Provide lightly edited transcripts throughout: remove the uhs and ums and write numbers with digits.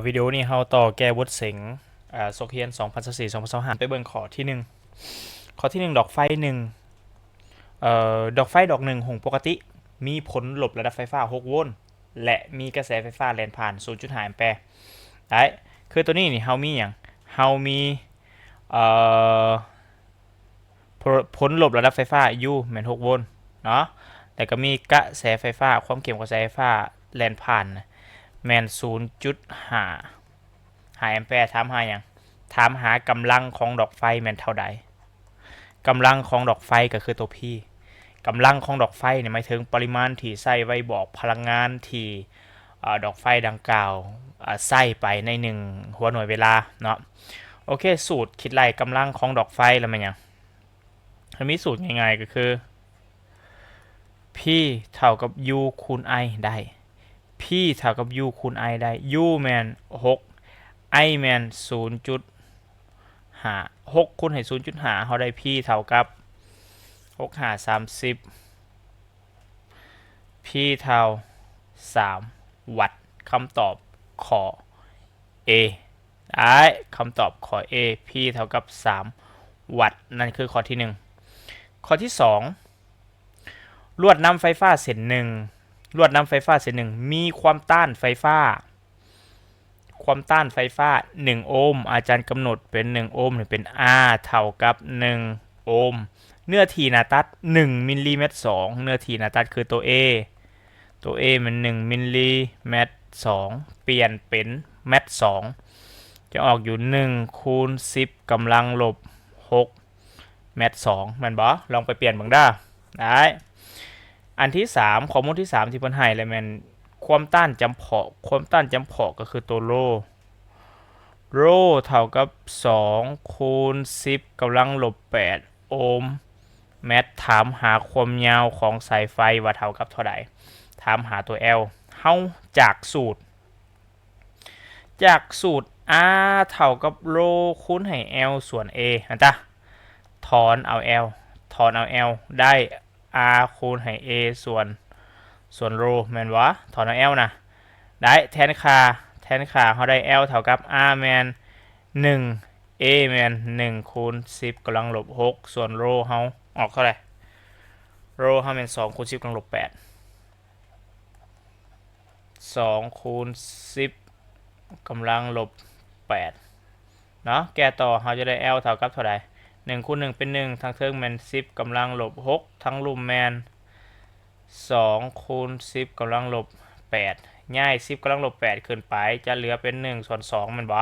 วิดีโอนี้เราต่อแก้บทเสียงโซเคียน2024-2025ไปเบิ่งข้อที่ข้อที่1ดอกไฟ1ดอกไฟดอกหนึ่งหงปกติมีผลลบระดับไฟฟ้า6โวลต์และมีกระแสไฟฟ้าแล่นผ่าน 0.5 แอมแปร์ได้คือตัวนี้นี่เฮามีอย่างเฮามีเอ่อผลลบระดับไฟฟ้า U แม่น6โวลต์เนาะแต่ก็มีกระแสไฟฟ้าความเข้มกระแสไฟฟ้าแล่นผ่านแม่น 0.5 แอมแปร์ถามหาอย่างถามหากำลังของดอกไฟแม่นเท่าใดกำลังของดอกไฟก็คือตัว P กำลังของดอกไฟเนี่ยหมายถึงปริมาณที่ใส่ไว้บอกพลังงานที่ดอกไฟดังกล่าวใส่ไปใน1หัวหน่วยเวลาเนาะโอเคสูตรคิดไล่กำลังของดอกไฟแล้วมันยังมีสูตรง่ายๆก็คือ P เท่ากับ U คูณ I ได้ P เท่ากับ U คูณ I ได้ U แมน6 I แมน0.5 6คูณให้0.5เขาได้ P เท่ากับ6 5 30 P เท่า3วัตต์คำตอบข้อ A ได้คำตอบข้อ A P เท่ากับ3วัตต์นั่นคือข้อที่1ข้อที่2ลวดนำไฟฟ้าเส้นหนึ่งลวดนำไฟฟ้าเส้นหนึ่งมีความต้านไฟฟ้า1โอห์มอาจารย์กำหนดเป็น1โอห์มหรือเป็น R เท่ากับ1โอห์มเนื้อที่หน้าตัด1มิลลิเมตร2เนื้อที่หน้าตัดคือตัว A มัน1มิลลิเมตร2เปลี่ยนเป็นเมตร2จะออกอยู่1คูณ10กำลังลบ6เมตร2แม่นบ่ลองไปเปลี่ยนบ้างได้อันที่3ข้อมูลที่3ที่เพิ่นให้เลยแม่นความต้านจำเพาะก็คือตัวโรเท่ากับ2คูณ10กำลังลบ8โอห์มแมทถามหาความยาวของสายไฟว่าเท่ากับเท่าใดถามหาตัว L เฮาจากสูตร R เท่ากับโรคูณให้ L ส่วน A นะจ๊ะถอนเอา L ได้ R คูณให้ A ส่วนโรแม่นวะถอนเอา L นะได้แทนค่าเขาได้ L เท่ากับ R แมน1 A แมน1คูณ10กำลังลบ6ส่วนโรเขาออกเท่าไหร่โรเขาเป็น2คูณ10กำลังลบ8 2คูณ10กำลังลบ8เนาะแก้ต่อเขาจะได้ L เท่ากับเท่าไหร่1คูณ1เป็น1ทั้งเทิงแมน10กำลังลบ6ทั้งลุ่มแมน2คูณ10กำลังลบ8ง่าย10กำลังลบ8ขึ้นไปจะเหลือเป็น1ส่วน2มันบ่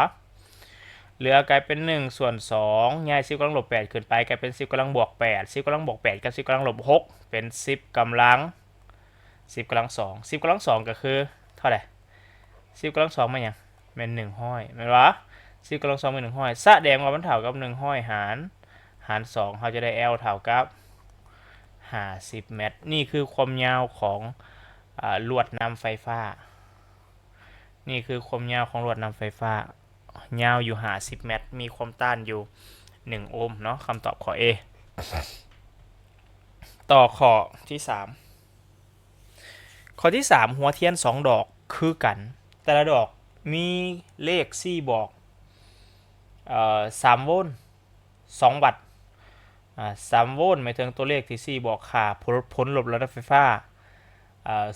เหลือกลายเป็น1ส่วน2ง่าย10กำลังลบ8ขึ้นไปกลายเป็น10กำลังบวก8 10กำลังบวก8กับ10กำลังลบ6เป็น10กำลัง2 10กำลัง2ก็คือเท่าไหร่10กำลัง2มันยังเป็น1ห้อยแม่นบ่10กำลัง2เป็น1ห้อยแสดงว่ามันเท่ากับ1ห้อยหาร2เขาจะได้ L เท่ากับ50เมตรนี่คือความยาวของลวดนำไฟฟ้านี่คือความยาวของลวดนำไฟฟ้ายาวอยู่50เมตรมีความต้านอยู่1โอห์มเนาะคำตอบข้อ A ต่อข้อที่3หัวเทียน2ดอกคือกันแต่ละดอกมีเลข4บอก3โวลต์2วัตต์3โวลต์หมายถึงตัวเลขที่4บอกค่าผลลบระดับไฟฟ้า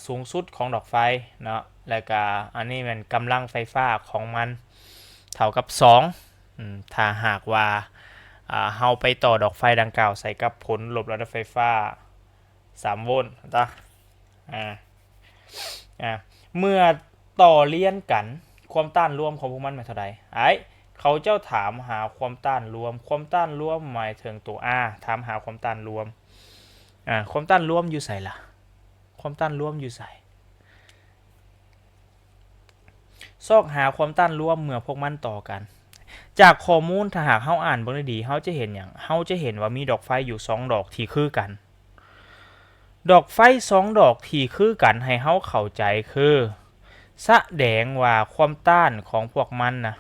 สูงสุดของดอกไฟเนาะแล้วก็อันนี้มันกำลังไฟฟ้าของมันเท่ากับ2ถ้าหากว่าเฮาไปต่อดอกไฟดังกล่าวใส่กับผลลบระดับไฟฟ้า3โวลต์นะเมื่อต่อเลียนกันความต้านรวมของพวกมันเป็นเท่าใดเขาเจ้าถามหาความต้านรวมหมายถึงตัว R ถามหาความต้านรวมความต้านรวมอยู่ใส่ล่ะความต้านรวมอยู่ใส่ซอกหาความต้านรวมเมื่อพวกมันต่อกันจากข้อมูลถ้าหากเฮาอ่านเบิ่งดีเฮาจะเห็นอย่างเฮาจะเห็นว่ามีดอกไฟอยู่2ดอกที่คือกันดอกไฟ2ดอกที่คือกันให้เฮาเข้าใจคือแสดงว่าความต้านของพวกมันนะ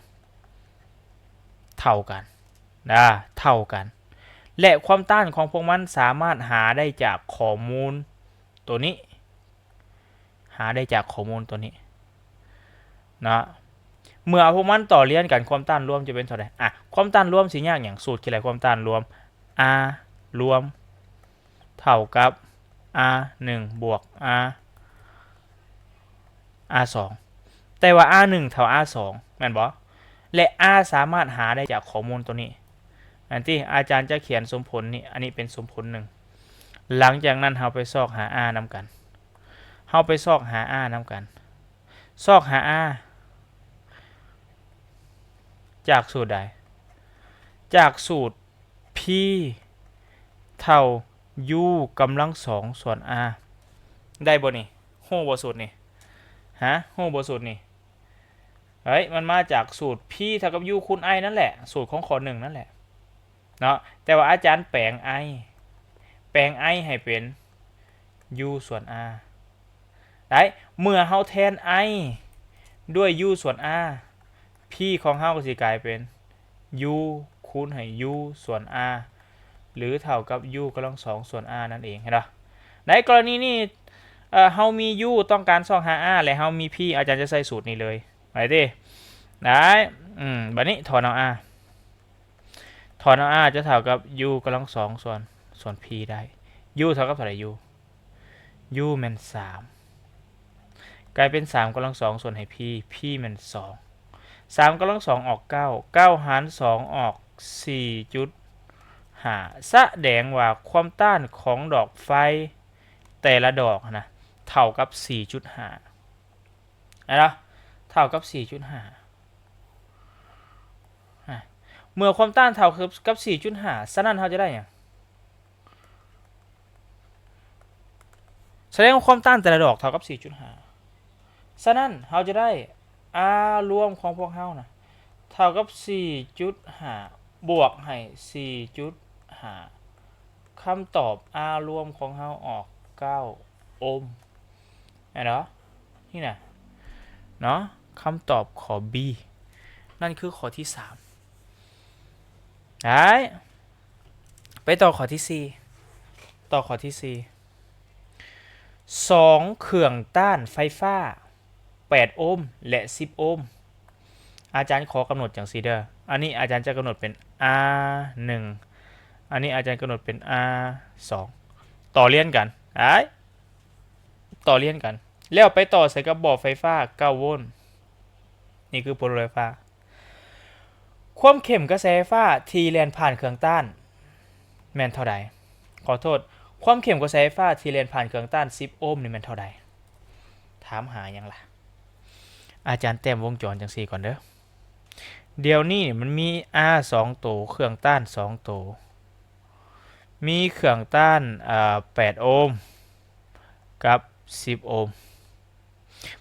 เท่ากันและความต้านของพวกมันสามารถหาได้จากข้อมูลตัวนี้นะ เมื่อเอาพวกมันต่อเรียนกันความต้านรวมจะเป็นเท่าไหร่ความต้านรวมสิยากอย่างสูตรคืออะไรความต้านรวม r รวมเท่ากับ r 1บวก r 2แต่ว่า r 1เท่า r 2แม่นบ่และ r สามารถหาได้จากข้อมูลตัวนี้อันที่อาจารย์จะเขียนสมผลนี่อันนี้เป็นสมผลหนึ่งหลังจากนั้นเราไปซอกหา r นำกันเราไปซอกหา r นำกันซอกหา r จากสูตรใดจากสูตร p เท่า u กำลังสองส่วน r ได้บ่นี่โหบ่สูตรนี่โหบ่สูตรนี่เฮ้ยมันมาจากสูตร p เท่ากับ u คูณ i นั่นแหละสูตรของข้อหนึ่งนั่นแหละเนาะแต่ว่าอาจารย์แปลง i ให้เป็น u ส่วน r ได้เมื่อเฮาแทน i ด้วย u ส่วน r p ของเฮาก็สิกลายเป็น u คูณให้ u ส่วน r หรือเท่ากับ u กำลังสองส่วน r นั่นเองเห็นปะในกรณีนี้เฮามี u ต้องการซอกหา r และเฮามี p อาจารย์จะใส่สูตรนี้เลยไปดิได้บัดนี้ถอนเอา r จะเท่ากับ u กำลังสองส่วน p ได้ u เท่ากับเท่าไหร่ u มัน3กลายเป็น3กำลังสองส่วนให้ p มัน2 3กำลังสองออก9หาร2ออก4.5แสดงว่าความต้านของดอกไฟแต่ละดอกนะเท่ากับ 4.5 นะเท่ากับ 4.5 เมื่อความต้านเท่ากับ 4.5 ฉะนั้นเราจะได้อย่างแสดงว่าความต้านแต่ละดอกเท่ากับ 4.5 ฉะนั้นเราจะได้ r รวมของพวกเรานะเท่ากับ 4.5 บวกให้ 4.5 คำตอบ r รวมของเราออก9โอห์มเนาะนี่นะเนาะคำตอบข้อ B นั่นคือข้อที่3ได้ไปต่อข้อที่42เครื่องต้านไฟฟ้า8โอห์มและ10โอห์มอาจารย์ขอกำหนดอย่างซีเดอร์อันนี้อาจารย์จะกำหนดเป็น R1 อันนี้อาจารย์กำหนดเป็น R2 ต่อเลี่ยนกันต่อเลี่ยนกันแล้วไปต่อใส่กับบอร์ดไฟฟ้า9โวลต์นี่คือโพลไฟฟ้าความเข้มกระแสไฟฟ้าที่แล่นผ่านเครื่องต้านแม่นเท่าใดขอโทษความเข้มกระแสไฟฟ้าที่แล่นผ่านเครื่องต้าน10โอห์มนี่แม่นเท่าใดถามหายังล่ะอาจารย์แต้มวงจรจังซี่ก่อนเด้อเดี๋ยวนี้มันมี R 2ตัวเครื่องต้าน2ตัวมีเครื่องต้าน8โอห์มกับ10โอห์ม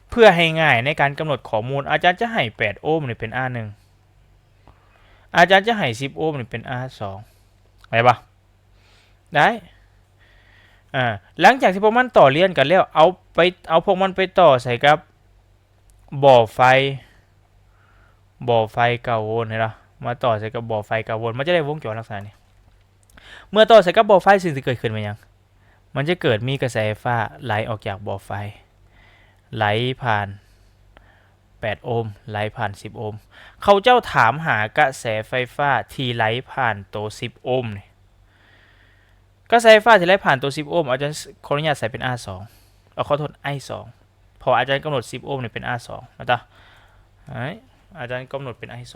เพื่อให้ง่ายในการกำหนดข้อมูลอาจารย์จะให้8โอห์มนี่เป็น R1 อาจารย์จะให้10โอห์มนี่เป็น R2 ได้ปะได้หลังจากที่พวกมันต่อเลียนกันแล้วเอาพวกมันไปต่อใส่กับบ่อไฟ9โวลต์เห็นปะมาต่อใส่กับบ่อไฟ9โวลต์มันจะได้วงจรลักษณะนี้เมื่อต่อใส่กับบ่อไฟสิ่งที่เกิดขึ้นเป็นยังมันจะเกิดมีกระแสไฟฟ้าไหลออกจากบ่อไฟไหลผ่าน8โอห์มไหลผ่าน10โอห์มเขาเจ้าถามหากระแสไฟฟ้าที่ไหลผ่านตัว10โอห์มกระแสไฟฟ้าที่ไหลผ่านตัว10โอห์มอาจารย์ขออนุญาตใส่เป็น R2 ขอโทษ I2 พออาจารย์กำหนด10โอห์มเป็น R2 นะจ๊ะอาจารย์กำหนดเป็น I2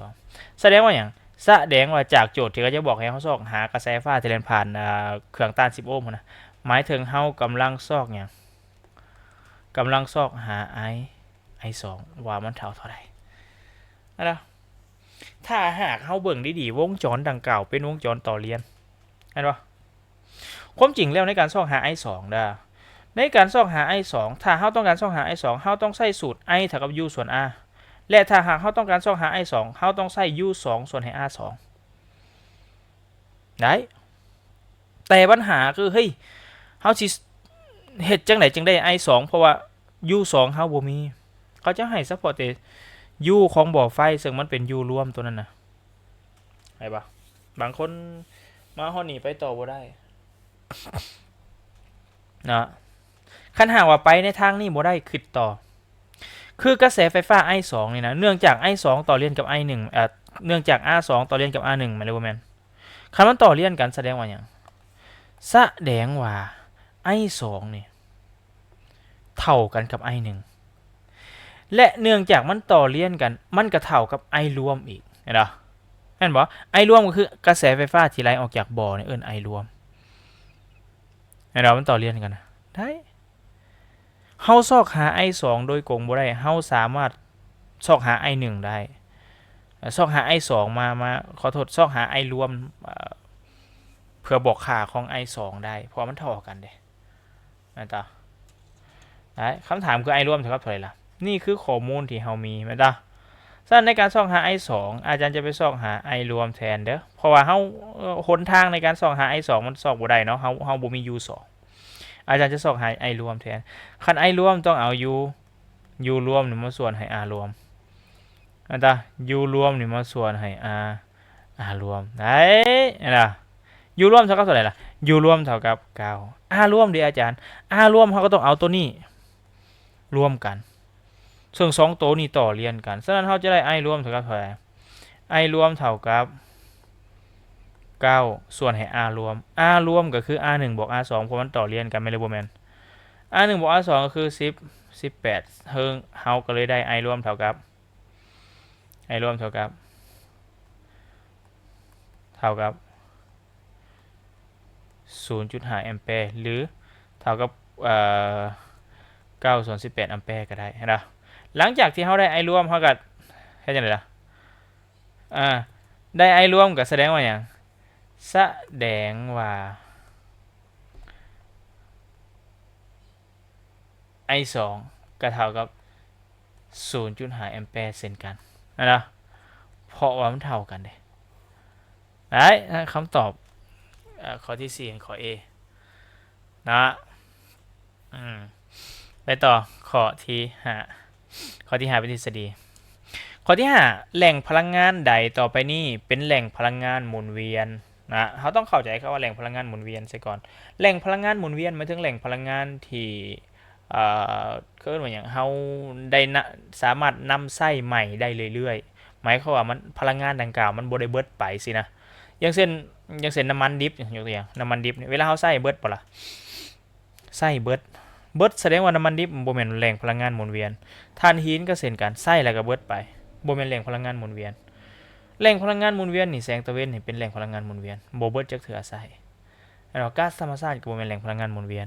แสดงว่าอย่างแสดงว่าจากโจทย์ที่เขาจะบอกให้เขาซอกหากระแสไฟฟ้าที่ไหลผ่านเครื่องต้าน10โอห์มนะหมายถึงเขากำลังซอกอย่างกำลังซอกหา I2 ว่ามันเท่าไหร่นะถ้าหากเขาเบิ่งดีๆวงจรดังกล่าวเป็นวงจรต่อเลียนเห็นปะความจริงแล้วในการซอกหา I2 ในการซอกหา I2 ถ้าเขาต้องการซอกหา I2 เขาต้องใส่สูตร I เท่ากับ U ส่วน R และถ้าหากเขาต้องการซอกหา I2 เขาต้องใส่ U 2ส่วนให้ R2 ได้แต่ปัญหาคือเฮ้ยเขาสิเฮ็ดจังไหนจังได้ I2 เพราะว่า U 2เขาบ่มีเขาจะให้ซัพพอร์ตแต่ U ของบ่อไฟซึ่งมันเป็น U รวมตัวนั้นนะไอ้ปะบางคนมาฮอนี่ไปต่อบ่ได้นะคันหากว่าไปในทางนี้บ่ได้คิดต่อ คือกระแสไฟฟ้า I2 นี่นะเนื่องจาก I2 ต่อเลียนกับ I1 เนื่องจาก R2 ต่อเลียนกับ R1 หมายเลยว่าแม่นคันมันต่อเลียนกันแสดงว่าหยังแสดงว่า I2 นี่เท่ากันกับ I1 และเนื่องจากมันต่อเลียนกันมันก็เท่ากับ I รวมอีกเห็นบ่เห็นบ่ I รวมก็คือกระแสไฟฟ้าที่ไหลออกจากบ่อนี่เอิ้น I รวมเห็นบ่มันต่อเลียนกันนะได้เฮาซอกหา I2 โดยกงบ่ได้เฮาสามารถซอกหา I1 ได้ซอกหา I2 มาขอโทษซอกหา I รวมเพื่อบอกค่าของ I2 ได้เพราะมันเท่ากันเด้แม่นตาได้คำถามคือ I รวมเท่ากับเท่าไหร่ล่ะนี่คือข้อมูลที่เฮามีแม่นตาฉะนั้นในการซอกหา I2 อาจารย์จะไปซอกหา I รวมแทนเด้อเพราะว่าเฮาหนทางในการซอกหา I2 มันซอกบ่ได้เนาะเฮาบ่มี U2 อาจารย์จะซอกหา I รวมแทนคัน I รวมต้องเอา U รวมนี่มาส่วนให้ R รวมอันตา U รวมนี่มาส่วนให้ R รวมได้อันน่ะ U รวมเท่ากับเท่าไหร่ล่ะ U รวมเท่ากับ9 R รวมดิอาจารย์ R รวมเขาก็ต้องเอาตัวนี้รวมกันซึ่ง2ตัวนี้ต่อเรียนกันฉะนั้นเขาจะได้ I รวมเท่ากับเท่าไหร่ I รวมเท่ากับ9ส่วนให้ R รวม R รวมก็คือ R1 บวก R2 เพราะมันต่อเรียนกันไม่เลยบ่แม่น R1 บวก R2 ก็คือ10 18เฮาก็เลยได้ I รวมเท่ากับ I รวมเท่ากับ0.5 แอมแปร์หรือเท่ากับ9 ส่วน 18 แอมแปร์ก็ได้เห็นป่ะหลังจากที่เขาได้ I รวมเขาก็แค่จังได๋ล่ะได้ I รวมก็แสดงว่าหยังแสดงว่า I2 ก็เท่ากับ 0.5 แอมแปร์เช่นกันนะเพราะว่ามันเท่ากันเด้ได้คำตอบข้อที่4ข้อ A นะไปต่อข้อที่5เป็นทฤษฎีข้อที่5แหล่งพลังงานใดต่อไปนี้เป็นแหล่งพลังงานหมุนเวียนนะเขาต้องเข้าใจครับว่าแหล่งพลังงานหมุนเวียนซะก่อนแหล่งพลังงานหมุนเวียนหมายถึงแหล่งพลังงานที่คือว่าอย่างเฮาได้สามารถนำใช้ใหม่ได้เรื่อยๆหมายความว่ามันพลังงานดังกล่าวมันบ่ได้เบิดไปสินะอย่างเช่นน้ำมันดิบยกตัวอย่างน้ำมันดิบเวลาเฮาใช้เบิดบ่ล่ะใช้เบิดแสดงว่าน้ำมันดิบบ่แม่นแหล่งพลังงานหมุนเวียนถ่านหินก็เช่นกันใช้แล้วก็เบิดไปบ่แม่นแหล่งพลังงานหมุนเวียนแหล่งพลังงานหมุนเวียนนี่แสงตะเวนนี่เป็นแหล่งพลังงานหมุนเวียนบ่เบิดจักเทื่อใช้แล้วก๊าซธรรมชาติก็บ่แม่นแหล่งพลังงานหมุนเวียน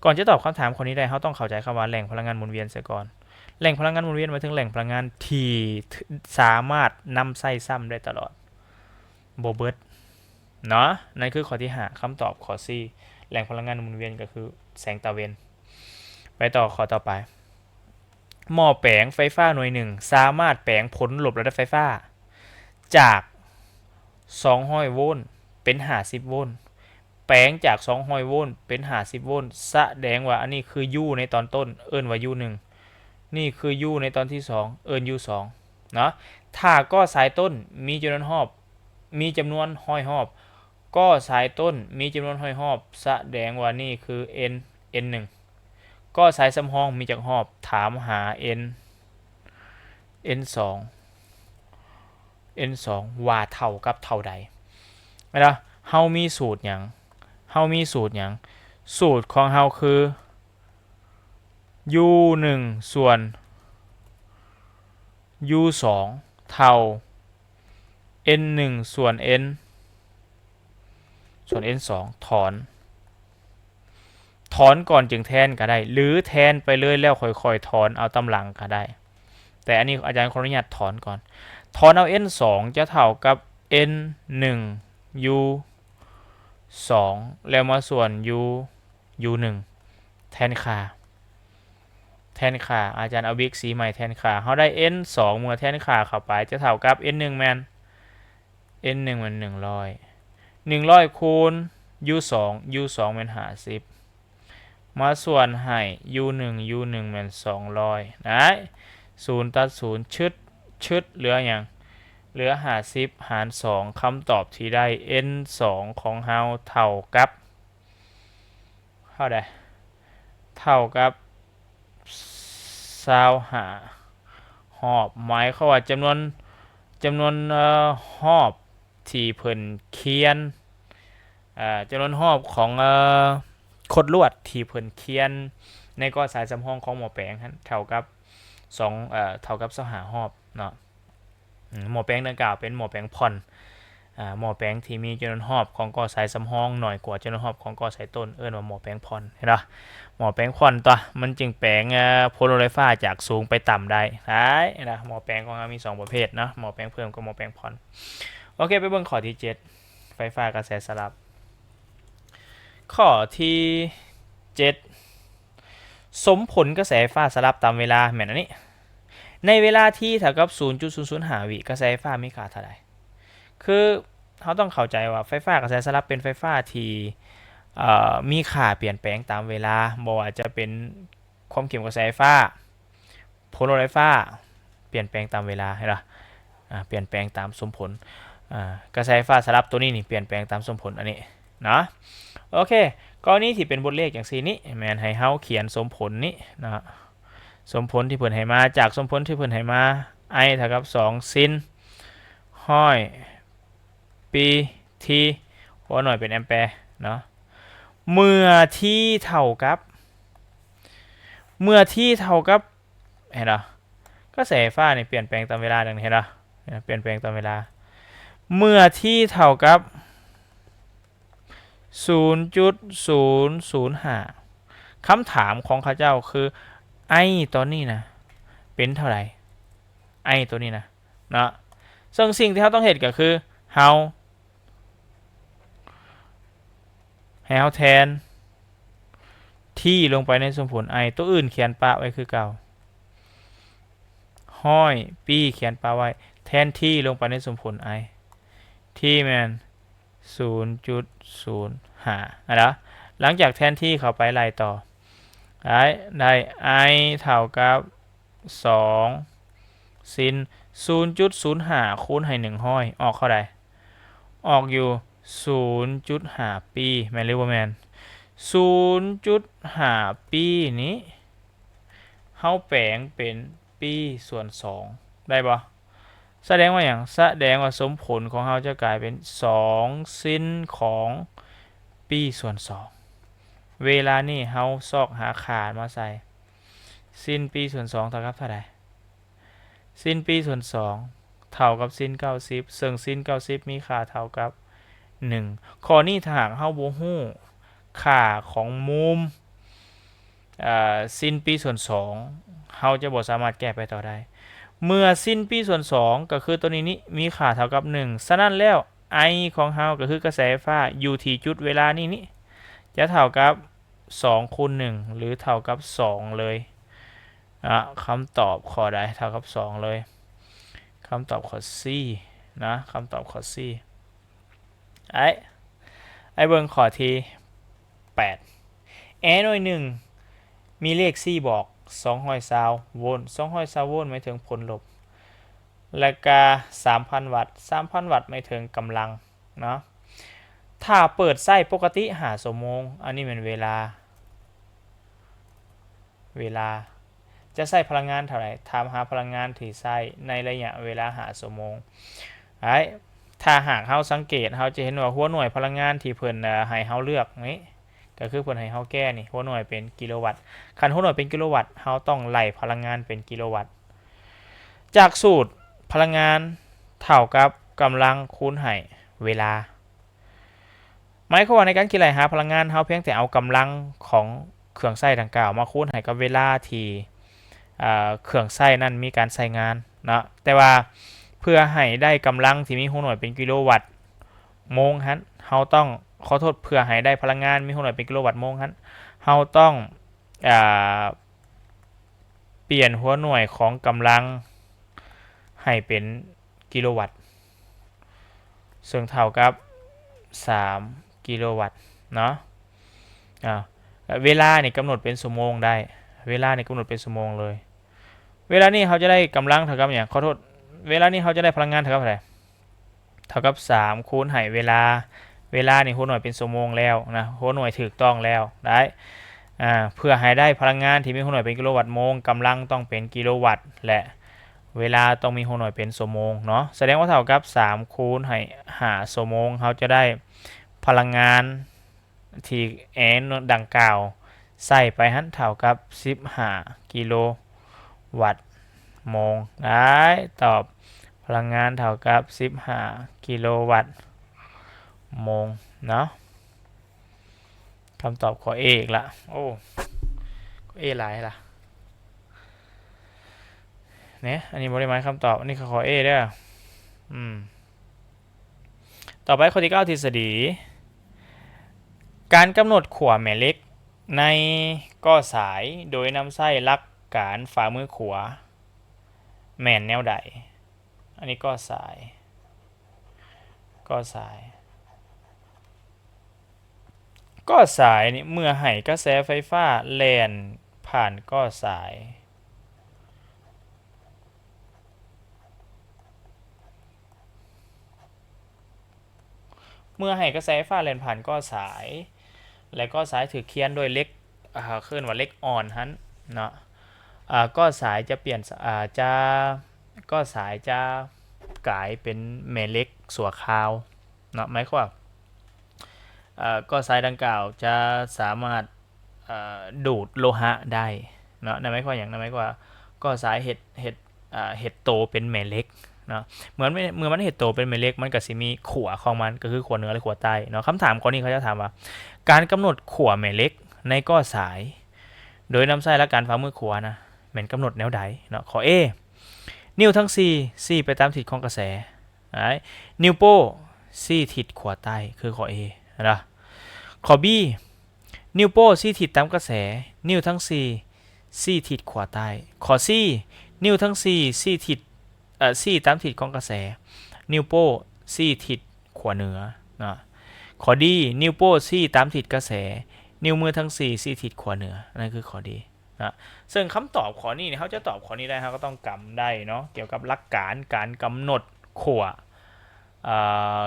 ก่อนจะตอบคำถามคนนี้ได้เราต้องเข้าใจคำว่าแหล่งพลังงานหมุนเวียนเสียก่อนแหล่งพลังงานหมุนเวียนหมายถึงแหล่งพลังงานที่สามารถนำใช้ซ้ำได้ตลอดบ่เบิดเนาะนั่นคือข้อที่5คำตอบข้อ4แหล่งพลังงานหมุนเวียนก็คือแสงตะเวนไปต่อข้อต่อไปหม้อแปลงไฟฟ้าหน่วยหนึ่งสามารถแปลงผลลบระดับไฟฟ้าจาก200โวลต์เป็น50โวลต์แปลงจาก200โวลต์เป็น50โวลต์แสดงว่าอันนี้คือ U ในตอนต้นเอิ้นว่า U1 นี่คือ U ในตอนที่2เอิ้น U2 เนาะถ้าก็สายต้นมีจำนวนห้อยหอบก็สายต้นมีจำนวนห้อยหอบแสดงว่านี่คือ N1 ก็สายสำรองมีจักหอบถามหา N2 ว่าเท่ากับเท่าใดเวลาเฮามีสูตรหยังสูตรของเฮาคือ U1 ส่วน U2 เท่า N1 ส่วน N2 ถอนก่อนจึงแทนก็ได้หรือแทนไปเลยแล้วค่อยๆถอนเอาตำหลังก็ได้แต่อันนี้อาจารย์ขออนุญาตถอนก่อนถอนเอา N2 จะเท่ากับ N1 U2 แล้วมาส่วน U1 แทนค่าอาจารย์เอาบิ๊กสีใหม่แทนค่าเขาได้ N2 เมื่อแทนค่าเข้าไปจะเท่ากับ N1 แมน N1 มัน100คูณ U2 มัน50มาส่วนให้ U1 มัน200นะ0ตัด0ชึดเหลืออย่างเหลือ50หาร2คำตอบที่ได้ N2 ของเฮาเท่ากับเท่ากับ 25หอบหมายเขามว่าจำนวนหอบที่เพิ่นเขียนจำนวนหอบของคดลวดที่เพิ่นเขียนในกอสายสำห้องของหมอแปงเท่ากับเท่ากับ25หอบเนาะหมอแปงดังกล่าวเป็นหมอแปงผ่อนหมอแปงที่มีจำนวนหอบของกอสายสำห้องหน่อยกว่าจำนวนหอบของกอสายต้นเอิ้นว่าหมอแปงผ่อนเห็นปะหมอแปงผ่อนตัวมันจึงแปลงโพลาไรฟ้าจากสูงไปต่ำได้นะหมอแปงของเรามี2ประเภทนะหมอแปงเพิ่มกับหมอแปงผ่อนโอเคไปเบิ่งข้อที่7ไฟฟ้ากระแสสลับข้อที่7สมผลกระแสไฟฟ้าสลับตามเวลาแม่นอันนี้ในเวลาที่เท่ากับ 0.005 วิกระแสไฟฟ้ามีค่าเท่าไหร่คือเขาต้องเข้าใจว่าไฟฟ้ากระแสสลับเป็นไฟฟ้าที่มีค่าเปลี่ยนแปลงตามเวลาบ่ว่าจะเป็นความเข้มกระแสไฟฟ้าโพลาไรฟ้าเปลี่ยนแปลงตามเวลาเห็นปะเปลี่ยนแปลงตามสมผลกระแสไฟฟ้าสลับตัวนี้นี่เปลี่ยนแปลงตามสมผลอันนี้นะโอเคกรณีที่เป็นบทเลขอย่างซีนี้แมนให้เฮาเขียนสมผลนี้นะสมผลที่เพิ่นให้มาจากสมผลที่เพิ่นให้มา i เท่ากับ2ซินห้อยปีทีหัวหน่วยเป็นแอมแปร์เนาะเมื่อที่เท่ากับเห็นเหรอก็แสไฟฟ้านี่เปลี่ยนแปลงตามเวลาดังนี้เห็นเหรอเปลี่ยนแปลงตามเวลาเมื่อที่เท่ากับ 0.005 คำถามของข้าเจ้าคือไอตอนนี้นะเป็นเท่าไหร่ไอตัวนี้นะเนาะซึ่งสิ่งที่เราต้องเห็นก็คือเฮาให้เฮาแทนที่ลงไปในสมผลไอตัวอื่นเขียนปะไว้คือเก่าห้อยปีเขียนปะไว้แทนที่ลงไปในสมผลไอที่แมน 0.05 นะหลังจากแทนที่เข้าไปไล่ต่อได้ i เท่ากับ2ซิน 0.05 คูณให้1ห้อยออกเท่าใดออกอยู่ 0.5 ปีแมนหรือบ่แมน 0.5 ปีนี้เฮาแปลงเป็นปีส่วน2ได้บ่แสดงว่าอย่างแสดงว่าสมผลของเฮาจะกลายเป็น2ซินของปีส่วน2เวลานี้เฮาซอกหาค่ามาใส่ซินปีส่วน2เท่ากับเท่าใดซินปีส่วน2เท่ากับซิน90ซึ่งซิน90มีค่าเท่ากับ1ข้อนี้ถ้าหากเฮาบ่ฮู้ค่าของมุมซินปีส่วน2เฮาจะบ่สามารถแก้ไปต่อได้เมื่อซินปีส่วน2ก็คือตัวนี้มีค่าเท่ากับ1ฉะนั้นแล้ว i ของเฮาก็คือกระแสไฟฟ้าอยู่ที่จุดเวลานี้จะเท่ากับ2คูณ1หรือเท่ากับ2เลยคำตอบข้อใดเท่ากับ2เลยคำตอบข้อ C นะคำตอบข้อ C ไอ้เบิ่งข้อที่8 หน่วย1มีเลข4บอก220โวลต์220โวลต์หมายถึงผลลบและก็ 3,000 วัตต์ 3,000 วัตต์หมายถึงกำลังเนาะถ้าเปิดไส้ปกติ5ชั่วโมงอันนี้เป็นเวลาจะใช้พลังงานเท่าไหร่ถามหาพลังงานที่ใช้ในระยะเวลา5ชั่วโมงถ้าหากเฮาสังเกตเฮาจะเห็นว่าหัวหน่วยพลังงานที่เพิ่นให้เฮาเลือกนี้ก็คือเพิ่นให้เฮาแก้นี่หัวหน่วยเป็นกิโลวัตต์คันหัวหน่วยเป็นกิโลวัตต์เฮาต้องไล่พลังงานเป็นกิโลวัตต์จากสูตรพลังงานเท่ากับกำลังคูณให้เวลาหมายความว่าในการคิดไล่หาพลังงานเฮาเพียงแต่เอากำลังของเครื่องใช้ดังกล่าวมาคูณให้กับเวลาที่เครื่องใช้นั้นมีการใช้งานนะแต่ว่าเพื่อให้ได้กำลังที่มีหัวหน่วยเป็นกิโลวัตต์โมงฮันเฮาต้องขอโทษเพื่อให้ได้พลังงานมีหัวหน่วยเป็นกิโลวัตต์โมงฮันเฮาต้องเปลี่ยนหัวหน่วยของกำลังให้เป็นกิโลวัตต์ซึ่งเท่ากับ3กิโลวัตต์เนาะเวลานี่กำหนดเป็นชั่วโมงได้เวลานี่กำหนดเป็นชั่วโมงเลยเวลานี้เขาจะได้กำลังเท่ากับอย่างขอโทษเวลานี้เขาจะได้พลังงานเท่ากับอะไรเท่ากับ3คูณให้เวลานี่หัวหน่วยเป็นชั่วโมงแล้วนะหัวหน่วยถูกต้องแล้วได้ เพื่อให้ได้พลังงานที่มีหัวหน่วยเป็นกิโลวัตต์โมงกำลังต้องเป็นกิโลวัตต์และเวลาต้องมีหัวหน่วยเป็นชั่วโมงเนาะแสดงว่าเท่ากับ3คูณให้5ชั่วโมงเขาจะได้พลังงานที่ดังกล่าวใส่ไปหันเท่ากับ15กิโลวัตต์โมงได้ตอบพลังงานเท่ากับ15กิโลวัตต์โมงเนาะคำตอบข้อ A อีกละโอ้ข้อ A หลายละเนี่ยอันนี้บริมาณคำตอบอันนี้ข้อ A เด้อต่อไปข้อที่9ทฤษฎีการกำหนดขั้วแม่เหล็กในก้อสายโดยนำไส้ลักการฝ่ามือขวาแม่นแนวใดอันนี้ก้อสายก้อสายก้อสายนี่เมื่อให้กระแสไฟฟ้าแล่นผ่านก้อสายเมื่อให้กระแสไฟฟ้าแล่นผ่านก้อสายและก้อสายถือเคียนโดยเล็กขึ้นว่าเล็กอ่อนฮันเนาะก้อสายจะเปลี่ยนจะก้อสายจะกลายเป็นแม่เหล็กสัวขาวเนาะหมายความว่าก้อสายดังกล่าวจะสามารถดูดโลหะได้เนาะนั่นหมายความอย่างนั้นหมายความว่าก้อสายเห็ดโตเป็นแม่เหล็กเนาะเหมือนเมื่อมันเห็ดโตเป็นแม่เหล็กมันก็สิมีขั้วของมันก็คือขั้วเหนือและขั้วใต้เนาะคำถามข้อนี้เขาจะถามว่าการกำหนดขั้วแม่เหล็กในก้อสายโดยนำไส้และการฝ่ามือขวานะแม่นกำหนดแนวใดเนาะข้อ A นิ้วทั้ง4ไปตามทิศของกระแสนิ้วโป้4ทิศขวาใต้คือข้อ A นะข้อ B นิ้วโป้4ทิศตามกระแสนิ้วทั้ง4ทิศขวาใต้ข้อ C นิ้วทั้ง4ทิศ4ตามทิศของกระแสนิ้วโป้4ทิศขวาเหนือนะข้อ D นิ้วโป้4ตามทิศกระแสนิ้วมือทั้ง4ทิศขวาเหนือนั่นคือข้อ D นะซึ่งคำตอบข้อนี้เขาจะตอบข้อนี้ได้เขาก็ต้องกำได้เนาะเกี่ยวกับหลักการการกำหนดขั้ว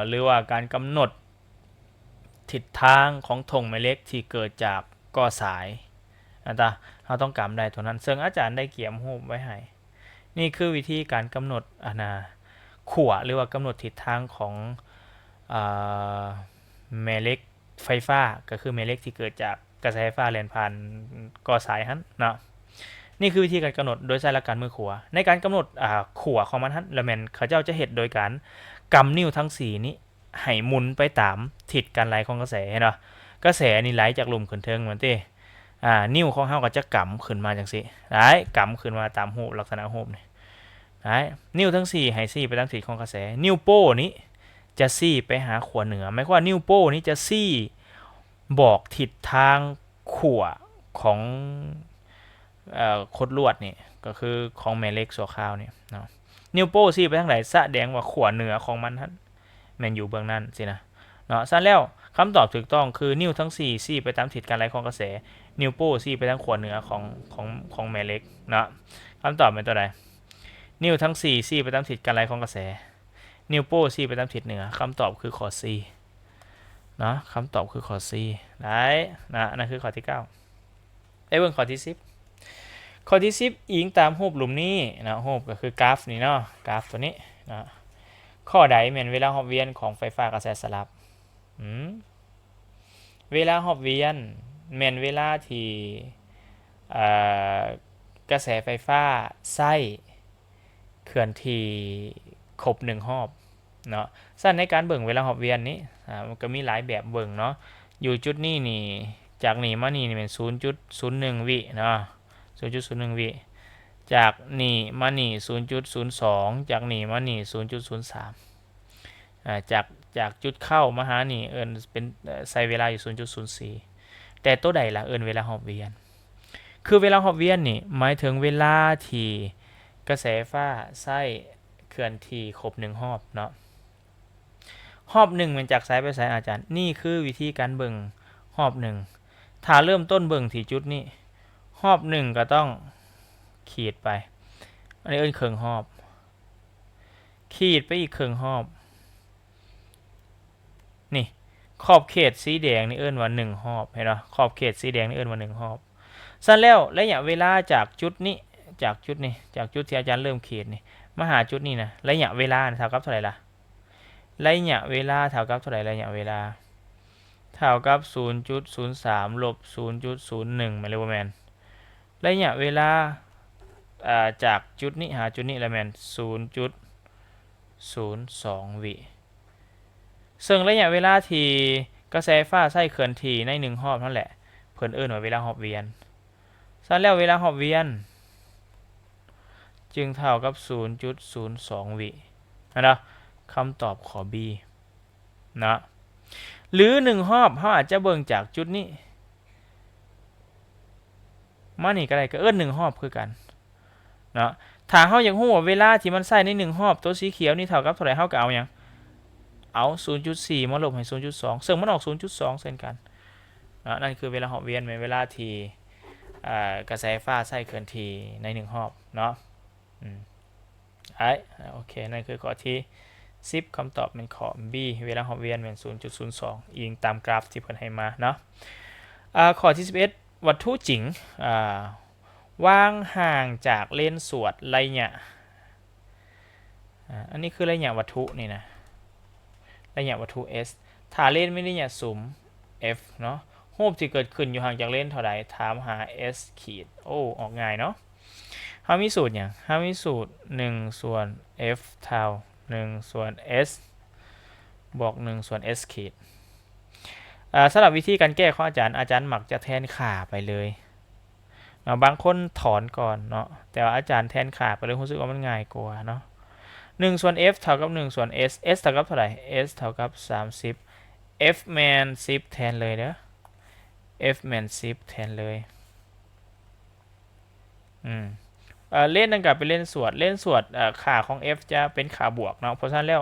หรือว่าการกำหนดทิศทางของธงแม่เหล็กที่เกิดจากก้อสายนะเราต้องกำได้ตัวนั้นซึ่งอาจารย์ได้เกี่ยมรูปไว้ให้นี่คือวิธีการกำหนดขั้วหรือว่ากำหนดทิศทางของแม่เหล็กไฟฟ้าก็คือแม่เหล็กที่เกิดจากกระแสไฟฟ้าแล่นผ่านก้อสายฮั่นเนาะนี่คือวิธีการกำหนดโดยใช้หลักการมือขวาในการกำหนดขวาของมันฮั่นแล้วแม่นเขาเจ้าจะเห็นโดยการกำนิ้วทั้ง4นี้ให้หมุนไปตามทิศการไหลของกระแสเนาะกระแสนี่ไหลจากลมขึ้นเทิงเหมือนที่นิ้วของเฮาก็จะกำขึ้นมาจังซี่ได้กำขึ้นมาตามรูปลักษณะรูปนี่ได้นิ้วทั้ง4ให้4ไปตามทิศของกระแสนิ้วโป้นี้จะ4ไปหาขวาเหนือหมายความว่านิ้วโป้นี้จะ4บอกทิศทางขวาของคดลวดนี่ก็คือของแม่เหล็กสัวขาวนี่เนาะนิ้วโป้4ไปทางไหนแสดงว่าขวาเหนือของมันฮั่นแม่นอยู่เบื้องนั้นสินะเนาะซั่นแล้วคำตอบถูกต้องคือนิ้วทั้ง4ไปตามทิศการไหลของกระแสนิ้วโป้4ไปทางขวาเหนือของแม่เหล็กเนาะคำตอบเป็นตัวใดนิ้วทั้ง4ไปตามทิศการไหลของกระแสนิ้วโป้4ไปตามทิศเหนือคำตอบคือข้อ C เนาะคำตอบคือข้อ C ได้นะนั่นคือข้อที่9เบิ่งข้อที่10ข้อที่10อิงตามรูปหลุมนี้นะรูปก็คือกราฟนี่เนาะกราฟตัวนี้นะข้อใดแม่นเวลาหอบเวียนของไฟฟ้ากระแสสลับเวลาหอบเวียนแม่นเวลาที่กระแสไฟฟ้าไส้เคลื่อนที่ครบ1รอบเนาะสั้นในการเบิ่งเวลาหอบเวียนนี้มันก็มีหลายแบบเบิ่งเนาะอยู่จุดนี้นี่จากนี่มานี่เป็น 0.01 วิเนาะ 0.01 วิจากนี่มานี่ 0.02 จากนี่มานี่ 0.03 จากจุดเข้ามาหานี่เป็นใช้เวลาอยู่ 0.04 แต่ตัวใดล่ะเวลาหอบเวียนคือเวลาหอบเวียนนี่หมายถึงเวลาที่กระแสไฟฟ้าไส้เคลื่อนที่ครบ1รอบเนาะรอบ1มันจากซ้ายไปซ้ายอาจารย์นี่คือวิธีการเบิ่งรอบ1ถ้าเริ่มต้นเบิ่งที่จุดนี้รอบ1ก็ต้องขีดไปอันนี้ครึ่งรอบขีดไปอีกครึ่งรอบนี่ข ขอบเขตสีแดงนี่เอิ้นว่า1รอบเห็นบ่ขอบเขตสีแดงนี่เอิ้นว่า1รอบซั่นแล้วระยะเวลาจากจุดนี้จากจุดที่อาจารย์เริ่มเขตนี่มาหาจุดนี้นะระยะเวลาเท่ากับเท่าไหร่ล่ะระยะเวลาเท่ากับเท่าไหร่ระยะเวลาเท่ากับ 0.03 ลบ 0.01 แม่นหรือบ่แม่นระยะเวลาจากจุดนี้หาจุดนี้แล้วแม่น 0.02 วิซึ่งระยะเวลาที่กระแสฟ้าใช้เคลื่อนที่ใน1รอบนั่นแหละเพิ่นเอิ้นว่าเวลารอบเวียนซั่นแล้วเวลารอบเวียนจึงเท่ากับ 0.02 วินะคำตอบขอ B นะหรือ1รอบเฮาอาจจะเบิ่งจากจุดนี้มานี่ก็ได้ก็เอิ้น1รอบคือกันเนาะถ้าเฮาอยากรู้ว่าเวลาที่มันใช้ใน1รอบตัวสีเขียวนี่เท่ากับเท่าไหร่เฮาก็เอาหยังเอา 0.4 มาลบให้ 0.2 ซึ่งมันออก 0.2 เช่นกันนั่นคือเวลารอบเวียนเป็นเวลาที่กระแสฟ้าใช้เคลื่อนที่ใน1รอบเนาะโอเคนั่นคือข้อที่10คำตอบเป็นข้อ B เวลารอบเวียนเป็น 0.02 อิงตามกราฟที่เพิ่นให้มาเนาะข้อที่11วัตถุจริงว่างห่างจากเลนสวดระยะอันนี้คือระยะวัตถุนี่นะระยะวัตถุ s ถ้าเลนไม่ได้ระยะสุ่ม f เนาะรูปที่เกิดขึ้นอยู่ห่างจากเลนเท่าใดถามหา s ขีดโอ้ออกง่ายเนาะเฮามีสูตรหยังเฮามีสูตร1ส่วน f เท่า1ส่วน s บวก1ส่วน s ขีดสำหรับวิธีการแก้ของอาจารย์มักจะแทนค่าไปเลยบางคนถอนก่อนเนาะแต่ว่าอาจารย์แทนค่าไปเลยรู้สึกว่ามันง่ายกว่าเนาะ1ส่วน f เท่ากับ1ส่วน s s เท่ากับเท่าไหร่ s เท่ากับ30 f แมน10แทนเลยเด้อ f แมน10แทนเลยเล่นดังกล่าวเป็นเล่นสวดค่าของ f จะเป็นค่าบวกเนาะเพราะฉะนั้นแล้ว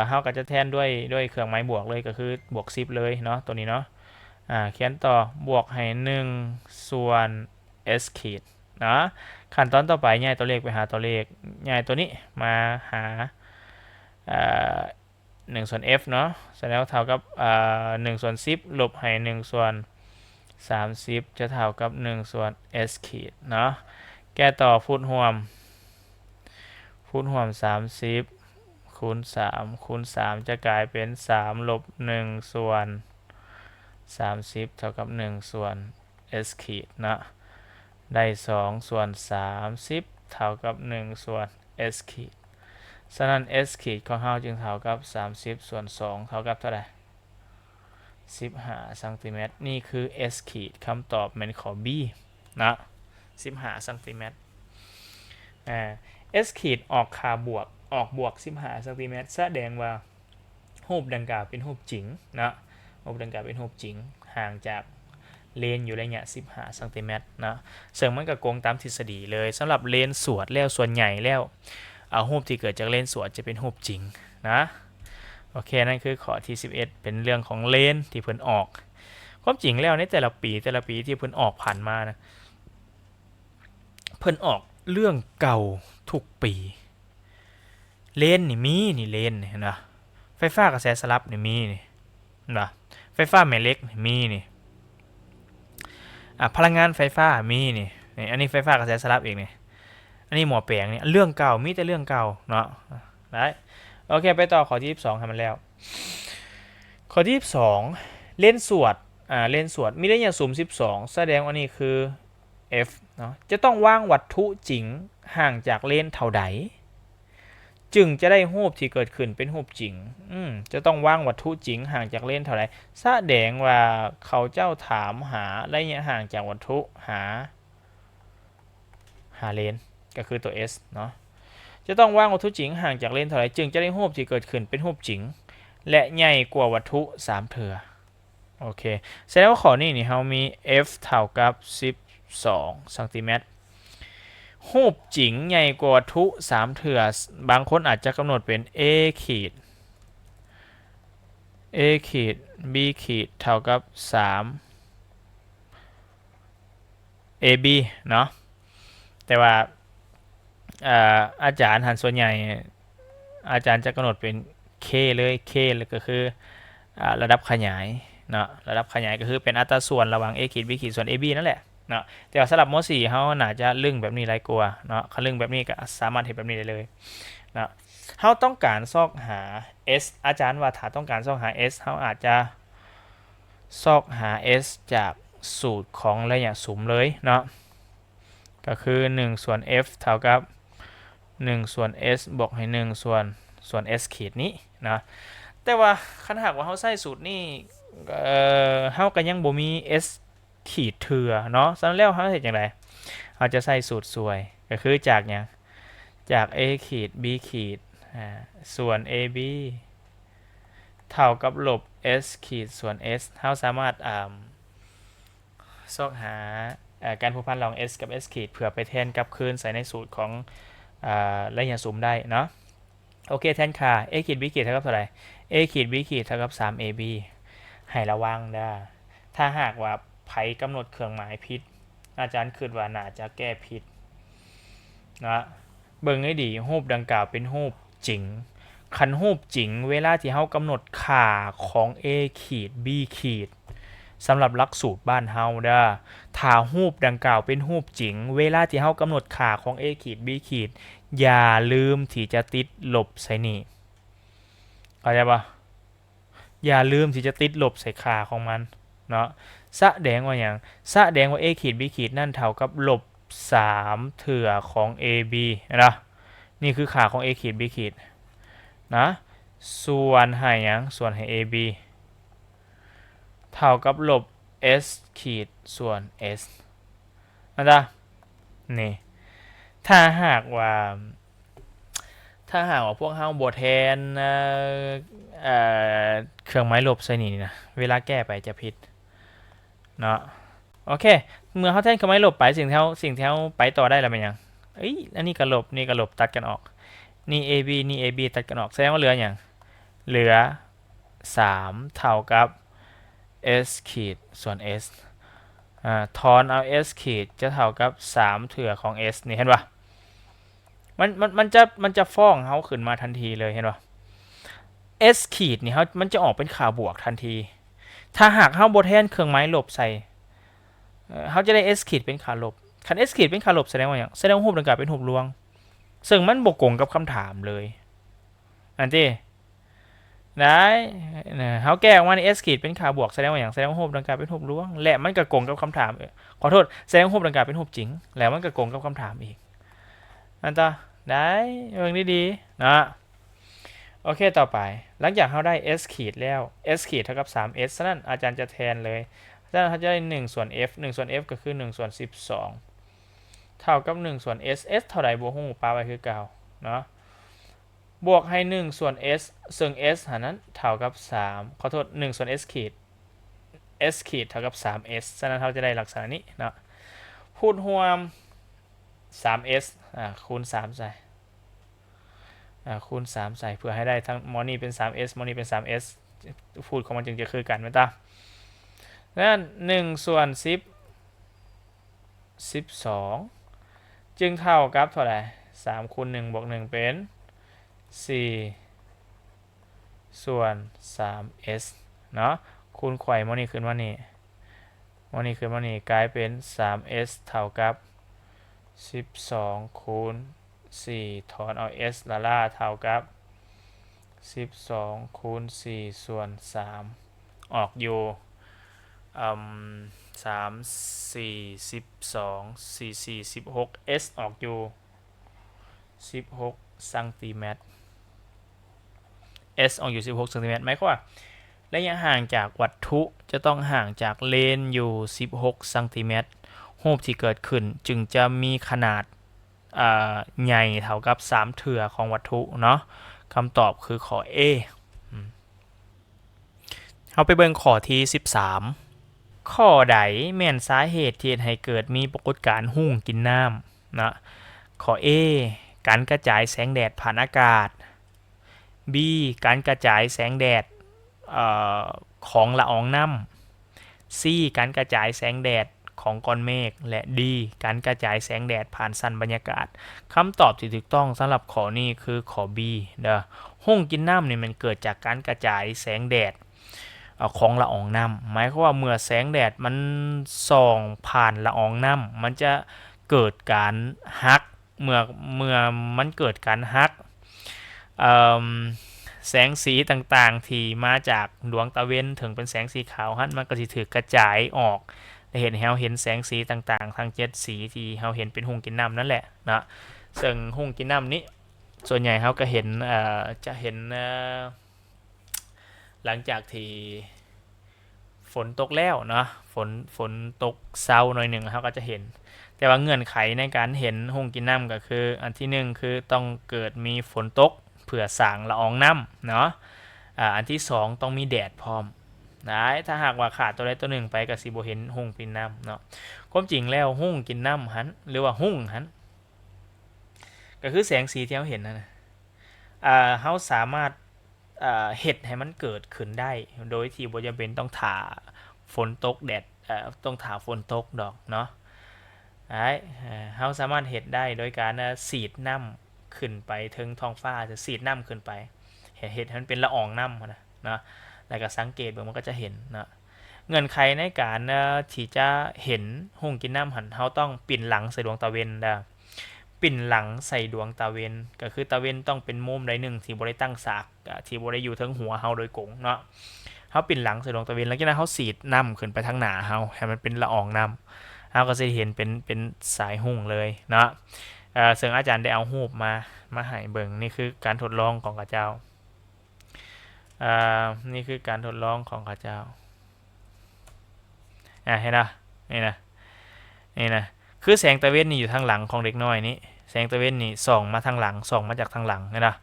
เฮาก็จะแทนด้วยเครื่องหมายบวกเลยก็คือบวก10เลยเนาะตัวนี้เนาะเขียนต่อบวกให้1ส่วน s ขีดนะขั้นตอนต่อไปย้ายตัวเลขไปหาตัวเลขย้ายตัวนี้มาหา1ส่วน f เนาะเสร็จแล้วเท่ากับ1ส่วน10ลบให้1ส่วน30จะเท่ากับ1ส่วน s ขีดเนาะแก้ต่อฟูดห่วม30คูณ3คูณ3จะกลายเป็น3ลบ1ส่วน30เท่ากับ1ส่วน s ขีดนะได้2ส่วน30เท่ากับ1ส่วน s ขีดฉะนั้น s ขีดของเราจึงเท่ากับ30ส่วน2เท่ากับเท่าไหร่15 ซนนี่คือ s ขีดคำตอบเป็นข้อ B นะ15 ซนs ขีดออกค่าบวกออกบวก15 ซนแสดงว่ารูปดังกล่าวเป็นรูปจริงนะรูปดังกล่าวเป็นรูปจริงห่างจากเลนอยู่ระยะ15 ซนนะซึ่งมันก็โกงตามทฤษฎีเลยสำหรับเลนสวดแล้วส่วนใหญ่แล้วรูปที่เกิดจากเลนสวดจะเป็นรูปจริงนะโอเคนั่นคือข้อที่11เป็นเรื่องของเลนที่เพิ่นออกความจริงแล้วในแต่ละปีที่เพิ่นออกผ่านมานะเพิ่นออกเรื่องเก่าทุกปีเลนนี่มีนี่เลนเห็นป่ะไฟฟ้ากระแสสลับนี่มีนี่เห็นป่ะไฟฟ้าแม่เหล็กนี่มีนี่พลังงานไฟฟ้ามีนี่อันนี้ไฟฟ้ากระแสสลับอีกนี่อันนี้หมอแปลงนี่เรื่องเก่ามีแต่เรื่องเก่าเนาะได้โอเคไปต่อข้อที่22ทำมันแล้วข้อที่22เล่นสวดเล่นสวดมีระยะสุ่ม12แสดงว่านี่คือ f เนาะจะต้องวางวัตถุจริงห่างจากเลนเท่าใดจึงจะได้รูปที่เกิดขึ้นเป็นรูปจริงจะต้องวางวัตถุจริงห่างจากเลนเท่าใดแสดงว่าเขาเจ้าถามหาระยะห่างจากวัตถุหาเลนก็คือตัว s เนาะจะต้องวางวัตถุจริงห่างจากเลนเท่าไหร่จึงจะได้รูปที่เกิดขึ้นเป็นรูปจริงและใหญ่กว่าวัตถุ3เท่าโอเคแสดงว่าข้อนี้นี่เรามี f เท่ากับ12 ซนรูปจริงใหญ่กว่าวัตถุ3เท่าบางคนอาจจะกำหนดเป็น a ขีด b ขีดเท่ากับ3 ab เนาะแต่ว่าอาจารย์หันส่วนใหญ่อาจารย์จะกำหนดเป็น k เลย k เลยก็คือ ระดับขยายเนาะระดับขยายก็คือเป็นอัตราส่วนระหว่าง a ขีด b ขีดส่วน ab นั่นแหละเนาะแต่ว่าสำหรับม .4 เขาน่าจะลึงแบบนี้หลายกว่าเนาะเขาลึงแบบนี้ก็สามารถเห็นแบบนี้ได้เลยเนาะเขาต้องการซอกหา s อาจารย์ว่าถ้าต้องการซอกหา s เขาอาจจะซอกหา s จากสูตรของระยะสูงเลยเนาะก็คือ1ส่วน f เท่ากับ1ส่วน s บวกให้1ส่วน s ขีดนี้นะแต่ว่าคันหากว่าเขาใส่สูตรนี้เฮาก็ยังบ่มี s ขีดเถื่อเนาะสำหรับแล้วเฮาเฮ็ดจังไดเราจะใส่สูตรสวยก็คือจากหยังจาก a ขีด b ขีดส่วน ab เท่ากับลบ s ขีดส่วน s เฮาสามารถซอกหาการผูกพันระหว่าง s กับ s ขีดเพื่อไปแทนกับคืนใส่ในสูตรของระยะสูงได้เนาะโอเคแทนค่า a ขีด b ขีดเท่ากับเท่าไหร่ a ขีด b ขีดเท่ากับ 3ab ให้ระวังได้ถ้าหากว่าไผกำหนดเครื่องหมายผิดอาจารย์คิดว่าน่าจะแก้ผิดนะเบิ่งให้ดีรูปดังกล่าวเป็นรูปจริงคันรูปจริงเวลาที่เฮากำหนดค่าของ a ขีด b ขีดสำหรับหลักสูตรบ้านเฮาเด้อถ้ารูปดังกล่าวเป็นรูปจริงเวลาที่เฮากำหนดค่าของ a ขีด b ขีดอย่าลืมที่จะติดลบใส่นี่เข้าใจปะอย่าลืมที่จะติดลบใส่ค่าของมันเนาะแสดงว่าอย่างแสดงว่า a ขีด b ขีดนั่นเท่ากับลบ3เถื่อของ ab นะนี่คือค่าของ a ขีด b ขีดนะส่วนให้อย่างส่วนให้ ab เท่ากับลบ s ขีดส่วน s นะจ๊ะนี่ถ้าหากว่าพวกเฮาบ่แทนเครื่องหมายลบใส่นี่นะเวลาแก้ไปจะผิดเนาะโอเคเมื่อเฮาแทนเครื่องหมายลบไปสิ่งที่เฮาไปต่อได้แล้วเป็นหยังอันนี้ก็ลบนี่ก็ลบตัดกันออกนี่ ab นี่ ab ตัดกันออกแสดงว่าเหลืออย่างเหลือ3เท่ากับ s ขีดส่วน s ทอนเอา s ขีดจะเท่ากับ3เถื่อของ s นี่เห็นปะมันจะฟ้องเขาขึ้นมาทันทีเลยเห็นปะ s ขีดนี่เขามันจะออกเป็นค่าบวกทันทีถ้าหากเขาบแทนเครื่องหมายลบใส่เขาจะได้ s ขีดเป็นค่าลบคัน s ขีดเป็นค่าลบแสดงว่าอย่างแสดงว่ารูปดังกล่าวเป็นรูปลวงซึ่งมันบกงกับคำถามเลยอันที่ได้เขาแก้ออกมาใน s ขีดเป็นค่าบวกแสดงว่าอย่างแสดงว่ารูปดังกล่าวเป็นรูปลวงและมันก็โกงกับคำถามขอโทษแสดงว่ารูปดังกล่าวเป็นรูปจริงแล้วมันก็โกงกับคำถามอีกอันต่อได้เรื่องดีๆนะโอเคต่อไปหลังจากเราได้ s ขีดแล้ว s ขีดเท่ากับ 3s ฉะนั้นอาจารย์จะแทนเลยฉะนั้นเขาจะได้1ส่วน f 1ส่วน f ก็คือ1ส่วน12เท่ากับ1ส่วน s s เท่าไหร่บวกหูปลาไปคือเก่าเนาะบวกให้1ส่วน s ซึ่ง s หานั้นเท่ากับ3ขอโทษ1ส่วน s ขีด s ขีดเท่ากับ 3s ฉะนั้นเราจะได้ลักษณะนี้เนาะพูดรวม 3s คูณ3ใส่คูณ3ใส่เพื่อให้ได้ทั้งมอนี่เป็น 3s มอนี่เป็น 3s พูดของมันจึงจะคือกันไหมตานั่น1ส่วน12จึงเท่ากับเท่าไหร่3คูณ1บวก1เป็น4ส่วน 3s เนาะคูณไขว่มอนี่ขึ้นมานี่มอนี่ขึ้นมานี่กลายเป็น 3s เท่ากับ12คูณ4ถอนเอา s ละล่าเท่ากับ12คูณ4ส่วน3ออกอยู่3 4 12 4 4 16 s ออกอยู่16ซนเมตร s ออกอยู่16ซนเมตรหมายความว่าระยะห่างจากวัตถุจะต้องห่างจากเลนอยู่16ซนเมตรรูปที่เกิดขึ้นจึงจะมีขนาดใหญ่เท่ากับ3เถื่อของวัตถุเนาะคำตอบคือข้อ A เอาไปเบิ่งข้อที่13ข้อใดแม่นสาเหตุที่ให้เกิดมีปรากฏการณ์หุ่งกินน้ำนะข้อ A การกระจายแสงแดดผ่านอากาศ B การกระจายแสงแดดของละอองน้ำ C การกระจายแสงแดดของก้อนเมฆและ D การกระจายแสงแดดผ่านชั้นบรรยากาศคำตอบที่ถูกต้องสำหรับข้อนี้คือข้อ B เด้อหุ่งกินน้ำนี่มันเกิดจากการกระจายแสงแดด ของละอองน้ำหมายความว่าเมื่อแสงแดดมันส่องผ่านละอองน้ำมันจะเกิดการฮักเมื่อมันเกิดการฮักแสงสีต่างๆที่มาจากดวงตะเวนถึงเป็นแสงสีขาวฮั่นมันก็สิถูกกระจายออกเห็นเราเห็นแสงสีต่างๆทั้ง7สีที่เราเห็นเป็นหุ่งกินน้ำนั่นแหละนะซึ่งหุ่งกินน้ำนี้ส่วนใหญ่เราก็เห็นจะเห็นหลังจากที่ฝนตกแล้วเนาะฝนตกเศร้าหน่อยหนึ่งเราก็จะเห็นแต่ว่าเงื่อนไขในการเห็นหุ่งกินน้ำก็คืออันที่1คือต้องเกิดมีฝนตกเพื่อสร้างละอองน้ำเนาะอันที่2ต้องมีแดดพร้อมได้ถ้าหากว่าขาดตัวใดตัวหนึ่งไปก็สิบ่เห็นหุ่งกินน้ำเนาะความจริงแล้วหุ่งกินน้ำหันหรือว่าหุ่งหันก็คือแสงสีที่เราเห็นนะเราสามารถเฮ็ดให้มันเกิดขึ้นได้โดยที่บ่จำเป็นต้องถ่าฝนตกแดดต้องถ่าฝนตกดอกเนาะเราสามารถเฮ็ดได้โดยการสีดน้ำขึ้นไปถึงท้องฟ้าจะสีดน้ำขึ้นไปเฮ็ดให้มันเป็นละอองน้ำนะเนาะแล้วก็สังเกตมันก็จะเห็นนะเงื่อนไขในการที่จะเห็นหุ่งกินน้ำหันเราต้องปิ่นหลังใส่ดวงตะเวนปิ่นหลังใส่ดวงตะเวนก็คือตะเวนต้องเป็นมุมใดหนึ่งที่บ่ได้ตั้งฉากที่บ่ได้อยู่ทั้งหัวเฮาโดยกงเนาะเฮาปิ่นหลังใส่ดวงตะเวนแล้วจากนั้นเฮาสีดน้ำขึ้นไปทางหน้าเฮาให้มันเป็นละอองน้ำเฮาก็จะเห็นเป็นสายหุ่งเลยเนาะซึ่งอาจารย์ได้เอารูปมาให้เบิ่งนี่คือการทดลองของข้าเจ้านี่คือการทดลองของข้าเจ้าเห็นนะนี่นะคือแสงตะเวนนี่อยู่ทางหลังของเด็กน้อยนี่แสงตะเวนนี่ส่องมาทางหลังส่องมาจากทางหลังนะ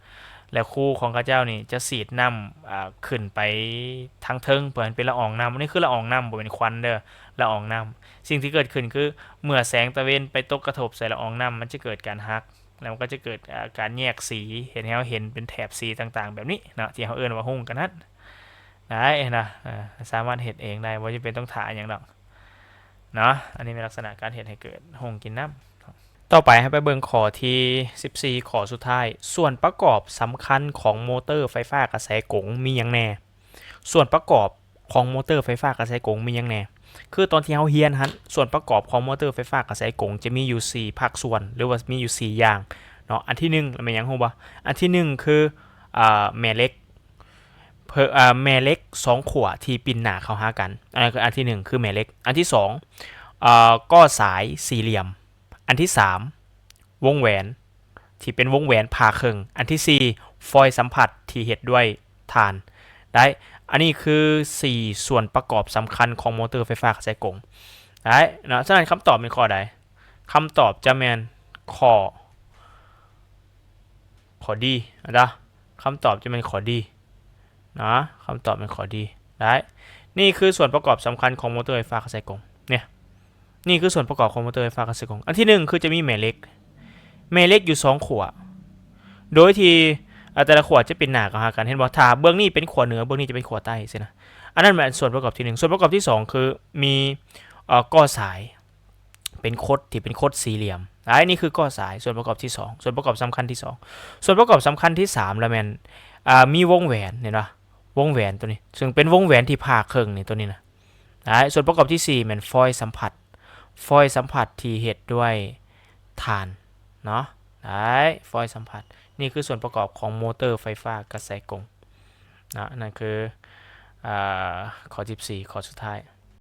แล้วคู่ของข้าเจ้านี่จะสีดน้ำขึ้นไปทางเทิงเพื่อให้เป็นละอองน้ำนี่คือละอองน้ำบ่เป็นควันเด้อละอองน้ำสิ่งที่เกิดขึ้นคือเมื่อแสงตะเวนไปตกกระทบใส่ละอองน้ำมันจะเกิดการฮักแล้วมันก็จะเกิดการแยกสีเห็นให้เราเห็นเป็นแถบสีต่างๆแบบนี้นะที่เขาเอิ้นว่าหุ่งกันนั่นได้นะสามารถเห็นเองได้ว่าจะเป็นต้องถ่ายอย่างดอกเนาะอันนี้เป็นลักษณะการเห็นให้เกิดหุ่งกินน้ำต่อไปให้ไปเบิ่งข้อที่14ข้อสุดท้ายส่วนประกอบสำคัญของมอเตอร์ไฟฟ้ากระแสกงมีอย่างแน่ส่วนประกอบของมอเตอร์ไฟฟ้ากระแสกงมีอย่างแน่คือตอนที่เราเรียนฮั่นส่วนประกอบของมอเตอร์ไฟฟ้ากระแสกงจะมีอยู่4ภาคส่วนหรือว่ามีอยู่4อย่างเนาะอันที่1แล้วมันหยังฮู้บ่อันที่1คือแม่เหล็กแม่เหล็ก2ขั้วที่ปิ่นหน้าเข้าหากันอันนั้นคืออันที่1คือแม่เหล็กอันที่2ก้อสายสี่เหลี่ยมอันที่3วงแหวนที่เป็นวงแหวนผ่าครึ่งอันที่4ฟอยล์สัมผัสที่เฮ็ดด้วยถ่านได้อันนี้คือ4ส่วนประกอบสำคัญของมอเตอร์ไฟฟ้ากระแสกงได้นะฉะนั้นคำตอบเป็นข้อใดคำตอบจะแม่นข้อดีนะคำตอบจะเป็นข้อดีนะคำตอบเป็นข้อดีได้นี่คือส่วนประกอบสำคัญของมอเตอร์ไฟฟ้ากระแสกงเนี่ยนี่คือส่วนประกอบของมอเตอร์ไฟฟ้ากระแสกงอันที่1คือจะมีแม่เหล็กอยู่2ขั้วโดยที่แต่ละขั้วจะเป็นหน้าเข้าหากันเห็นบ่ถ้าเบื้องนี้เป็นขั้วเหนือเบื้องนี้จะเป็นขั้วใต้สินะอันนั้นเป็นส่วนประกอบที่1ส่วนประกอบที่2คือมีก้อสายเป็นคดที่เป็นคดสี่เหลี่ยมอันนี้คือก้อสายส่วนประกอบที่2ส่วนประกอบสำคัญที่2ส่วนประกอบสำคัญที่3แล้วแม่นมีวงแหวนเห็นป่ะวงแหวนตัวนี้ซึ่งเป็นวงแหวนที่ผ่าครึ่งนี่ตัวนี้นะส่วนประกอบที่4แม่นฟอยล์สัมผัสที่เฮ็ดด้วยถ่านเนาะฟอยล์สัมผัสนี่คือส่วนประกอบของมอเตอร์ไฟฟ้ากระแสกงนะนั่นคือข้อ14ข้อสุดท้าย